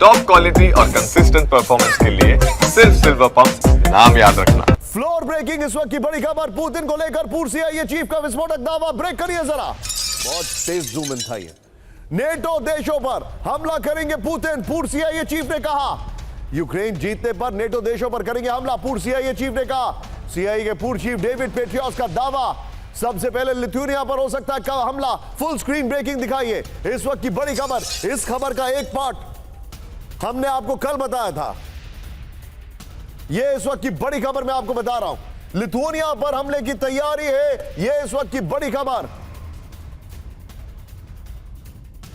Top quality और consistent performance के लिए सिर्फ सिल्वर पंप नाम याद रखना। फ्लोर ब्रेकिंग इस वक्त की बड़ी खबर पुतिन को लेकर पूर्व CIA चीफ का विस्फोटक दावा। ब्रेक करिए जरा, बहुत तेज जूम इन था ये। नेटो देशों पर हमला करेंगे पुतिन, पूर्व CIA चीफ ने कहा। यूक्रेन जीतने पर नेटो देशों पर करेंगे हमला, पूर्व CIA चीफ ने कहा। CIA के पूर्व चीफ डेविड पेट्रियस का दावा। सबसे पहले लिथुआनिया पर हो सकता है हमला। फुल स्क्रीन ब्रेकिंग दिखाइए इस वक्त की बड़ी खबर। इस खबर का एक पार्ट हमने आपको कल बताया था। यह इस वक्त की बड़ी खबर मैं आपको बता रहा हूं। लिथुआनिया पर हमले की तैयारी है, यह इस वक्त की बड़ी खबर।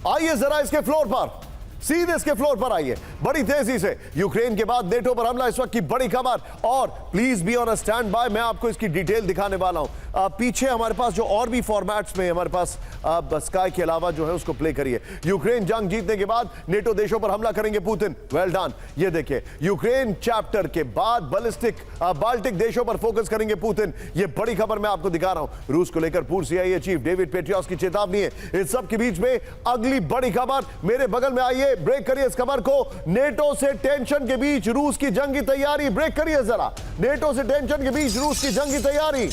आइए जरा इसके फ्लोर पर, सीधे इसके फ्लोर पर आइए बड़ी तेजी से। यूक्रेन के बाद नेटो पर हमला, इस वक्त की बड़ी खबर। और please be on a stand by, मैं आपको इसकी डिटेल दिखाने वाला हूं। पीछे हमारे पास जो और भी फॉर्मेट्स में हमारे पास स्काई के अलावा जो है उसको प्ले करिए। यूक्रेन जंग जीतने के बाद नेटो देशों पर हमला करेंगे पुतिन, वेल डन। ये देखिए यूक्रेन चैप्टर के बाद बाल्टिक देशों पर फोकस करेंगे पुतिन। ये बड़ी खबर मैं आपको दिखा रहा हूं। रूस को लेकर पूर्व CIA चीफ डेविड पेट्रियस की चेतावनी है। इस सब के बीच में अगली बड़ी खबर मेरे बगल में। आइए ब्रेक करिए इस खबर को। नेटो से टेंशन के बीच रूस की जंग की तैयारी। ब्रेक करिए जरा। नेटो से टेंशन के बीच रूस की जंग की तैयारी।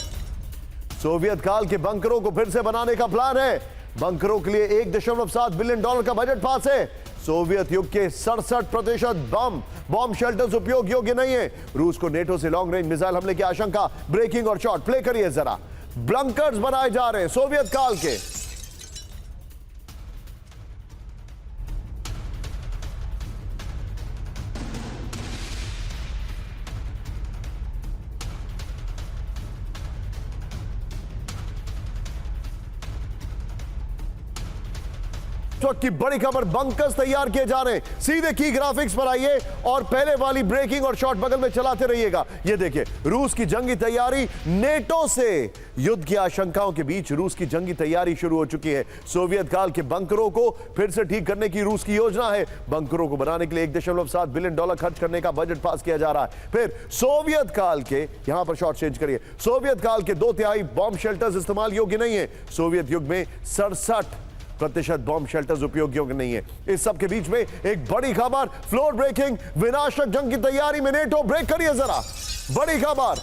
सोवियत काल के बंकरों को फिर से बनाने का प्लान है। बंकरों के लिए $1.7 बिलियन का बजट पास है। सोवियत युग के 67% बॉम्ब शेल्टर्स उपयोग योग्य नहीं है। रूस को नेटो से लॉन्ग रेंज मिसाइल हमले की आशंका। ब्रेकिंग और शॉट प्ले करिए जरा। बंकर्स बनाए जा रहे हैं सोवियत काल के। की बड़ी खबर, बंकर्स तैयार किए जा रहे हैं। सीधे की ग्राफिक्स पर आइए और पहले वाली ब्रेकिंग और शॉट बगल में चलाते रहिएगा। ये देखिए रूस की जंगी तैयारी। नेटो से युद्ध की आशंकाओं के बीच रूस की जंगी तैयारी शुरू हो चुकी है। सोवियत काल के बंकरों को फिर से ठीक करने की रूस की योजना है। बंकरों को बनाने के लिए $1.7 बिलियन खर्च करने का बजट पास किया जा रहा है। फिर सोवियत काल के, यहां पर शॉट चेंज करिए, सोवियत काल के 2/3 बॉम्ब शेल्टर्स इस्तेमाल योग्य नहीं है। सोवियत युग में 67% बॉम्ब शेल्टर्स उपयोग योग्य नहीं है। इस सब के बीच में एक बड़ी खबर, फ्लोर ब्रेकिंग, विनाशक जंग की तैयारी में नेटो। ब्रेक करिए जरा, बड़ी खबर।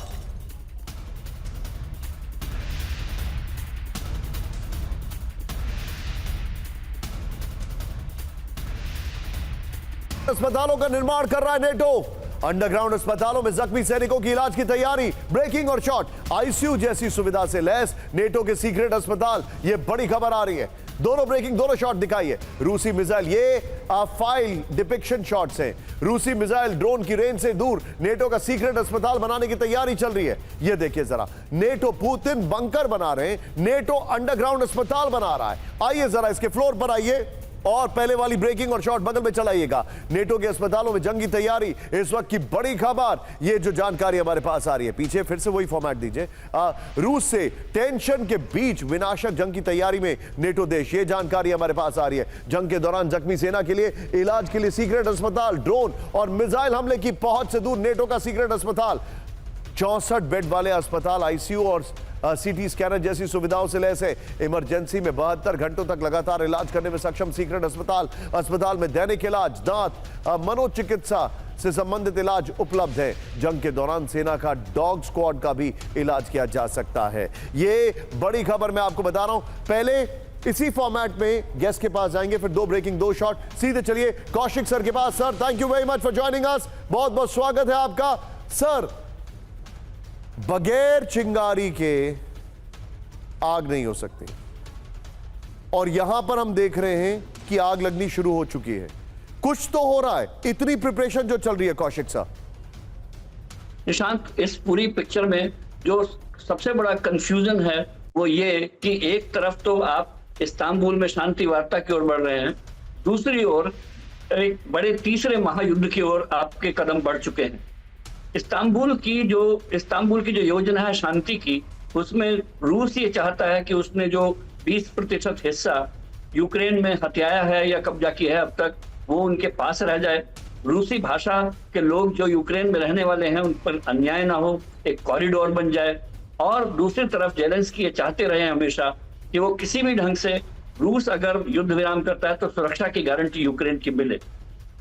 अस्पतालों का निर्माण कर रहा है नेटो। अंडरग्राउंड अस्पतालों में जख्मी सैनिकों की इलाज की तैयारी। ब्रेकिंग और शॉट, ICU जैसी सुविधा से लैस नेटो के सीक्रेट अस्पताल। यह बड़ी खबर आ रही है। दोनों ब्रेकिंग, दोनों शॉट दिखाइए। रूसी मिसाइल, ये फाइल डिपिक्शन शॉट्स हैं। रूसी मिसाइल ड्रोन की रेंज से दूर नेटो का सीक्रेट अस्पताल बनाने की तैयारी चल रही है। ये देखिए जरा, नेटो, पुतिन बंकर बना रहे हैं, नेटो अंडरग्राउंड अस्पताल बना रहा है। आइए जरा इसके फ्लोर पर आइए और पहले वाली ब्रेकिंग और शॉट बगल में चलाइएगा। नेटो के अस्पतालों में जंगी तैयारी, इस वक्त की बड़ी खबर। ये जो जानकारी हमारे पास आ रही है, पीछे फिर से वही फॉर्मेट दीजिए। रूस से टेंशन के बीच विनाशक जंग की तैयारी में नेटो देश, ये जानकारी हमारे पास आ रही है। जंग के दौरान जख्मी सेना के लिए इलाज के लिए सीक्रेट अस्पताल, ड्रोन और मिसाइल हमले की पहुंच से दूर नेटो का सीक्रेट अस्पताल। 64 बेड वाले अस्पताल, ICU और CT स्कैनर जैसी सुविधाओं से लैस है। इमरजेंसी में 72 घंटों तक लगातार इलाज करने में सक्षम सीक्रेट अस्पताल। अस्पताल में दैनिक इलाज, दांत, मनोचिकित्सा से संबंधित इलाज उपलब्ध है। जंग के दौरान सेना का डॉग स्क्वाड का भी इलाज किया जा सकता है। ये बड़ी खबर मैं आपको बता रहा हूं। पहले इसी फॉर्मेट में गेस्ट के पास जाएंगे, फिर 2 ब्रेकिंग 2 शॉट। सीधे चलिए कौशिक सर के पास। Sir, thank you very much for joining us. बहुत बहुत स्वागत है आपका। सर, बगैर चिंगारी के आग नहीं हो सकती और यहां पर हम देख रहे हैं कि आग लगनी शुरू हो चुकी है। कुछ तो हो रहा है, इतनी प्रिपरेशन जो चल रही है कौशिक साहब। निशांत, इस पूरी पिक्चर में जो सबसे बड़ा कंफ्यूजन है वो ये कि एक तरफ तो आप इस्तांबुल में शांति वार्ता की ओर बढ़ रहे हैं, दूसरी ओर एक बड़े तीसरे महायुद्ध की ओर आपके कदम बढ़ चुके हैं। इस्तांबुल की जो योजना है शांति की, उसमें रूस ये चाहता है कि उसने जो 20% हिस्सा यूक्रेन में हथियाया है या कब्जा किया है अब तक, वो उनके पास रह जाए। रूसी भाषा के लोग जो यूक्रेन में रहने वाले हैं उन पर अन्याय ना हो, एक कॉरिडोर बन जाए। और दूसरी तरफ जेलेंस्की ये चाहते रहे हमेशा कि वो किसी भी ढंग से रूस अगर युद्ध विराम करता है तो सुरक्षा की गारंटी यूक्रेन की मिले।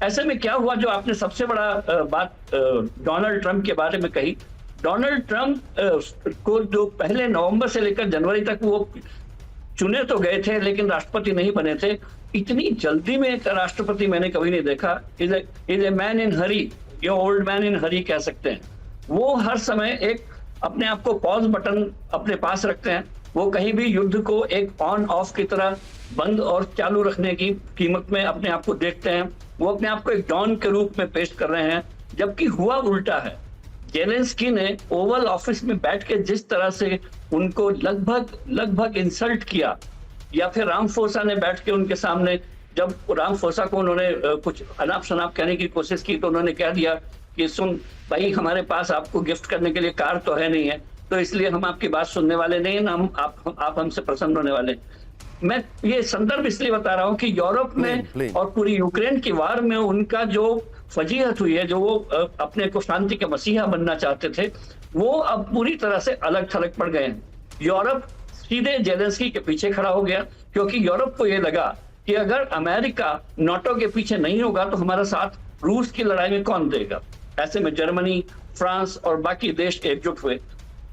ऐसे में क्या हुआ, जो आपने सबसे बड़ा बात डोनाल्ड ट्रंप के बारे में कही, डोनाल्ड ट्रंप को जो पहले नवंबर से लेकर जनवरी तक वो चुने तो गए थे लेकिन राष्ट्रपति नहीं बने थे। इतनी जल्दी में एक राष्ट्रपति मैंने कभी नहीं देखा। इज ए मैन इन हरी, ये ओल्ड मैन इन हरी कह सकते हैं। वो हर समय एक अपने आप को पॉज बटन अपने पास रखते हैं। वो कहीं भी युद्ध को एक ऑन ऑफ की तरह बंद और चालू रखने की कीमत में अपने आप को देखते हैं। वो अपने आप को एक डॉन के रूप में पेश कर रहे हैं, जबकि हुआ उल्टा है। जेलेंस्की ने ओवल ऑफिस में बैठ के जिस तरह से उनको लगभग इंसल्ट किया, या फिर रामफोसा ने बैठ के उनके सामने, जब रामफोसा को उन्होंने कुछ अनाप शनाप कहने की कोशिश की तो उन्होंने कह दिया कि सुन भाई, हमारे पास आपको गिफ्ट करने के लिए कार तो है नहीं है, तो इसलिए हम आपकी बात सुनने वाले नहीं है ना, आप हमसे प्रसन्न होने वाले। मैं ये संदर्भ इसलिए बता रहा हूं कि यूरोप में और पूरी यूक्रेन की वार में उनका जो फजीहत हुई है, जो वो अपने को शांति के मसीहा बनना चाहते थे, वो अब पूरी तरह से अलग थलग पड़ गए हैं। यूरोप सीधे जेलेंस्की के पीछे खड़ा हो गया, क्योंकि यूरोप को ये लगा कि अगर अमेरिका नाटो के पीछे नहीं होगा तो हमारा साथ रूस की लड़ाई में कौन देगा। ऐसे में जर्मनी, फ्रांस और बाकी देश एकजुट हुए।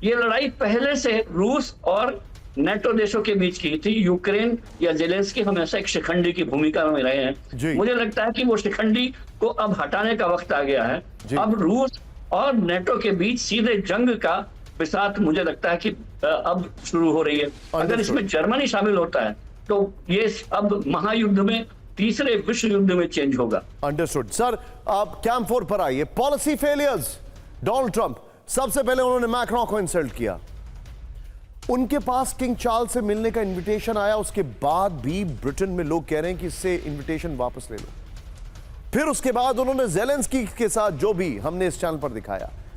ये लड़ाई पहले से रूस और नेटो देशों के बीच की थी। यूक्रेन या जेलेंस्की हमेशा एक शिखंडी की भूमिका में रहे हैं। मुझे लगता है कि वो शिखंडी को अब हटाने का वक्त आ गया है। अब रूस और नेटो के बीच सीधे जंग का बिसात मुझे लगता है कि अब शुरू हो रही है। अगर इसमें जर्मनी शामिल होता है तो ये अब महायुद्ध में, तीसरे विश्व युद्ध में चेंज होगा। Understood sir. आप कैंप 4 पर आइए। पॉलिसी फेलियर्स, डोनाल्ड ट्रंप, सबसे पहले उन्होंने मैक्रोन को इंसल्ट किया। उनके पास किंग चार्ल्स से मिलने का इनविटेशन आया, उसके बाद भी ब्रिटेन में लोग कह रहे हैं कि इससे इनविटेशन वापस ले लो। फिर उसके बाद उन्होंने जेलेंस्की के साथ जो भी हमने इस चैनल पर दिखाया,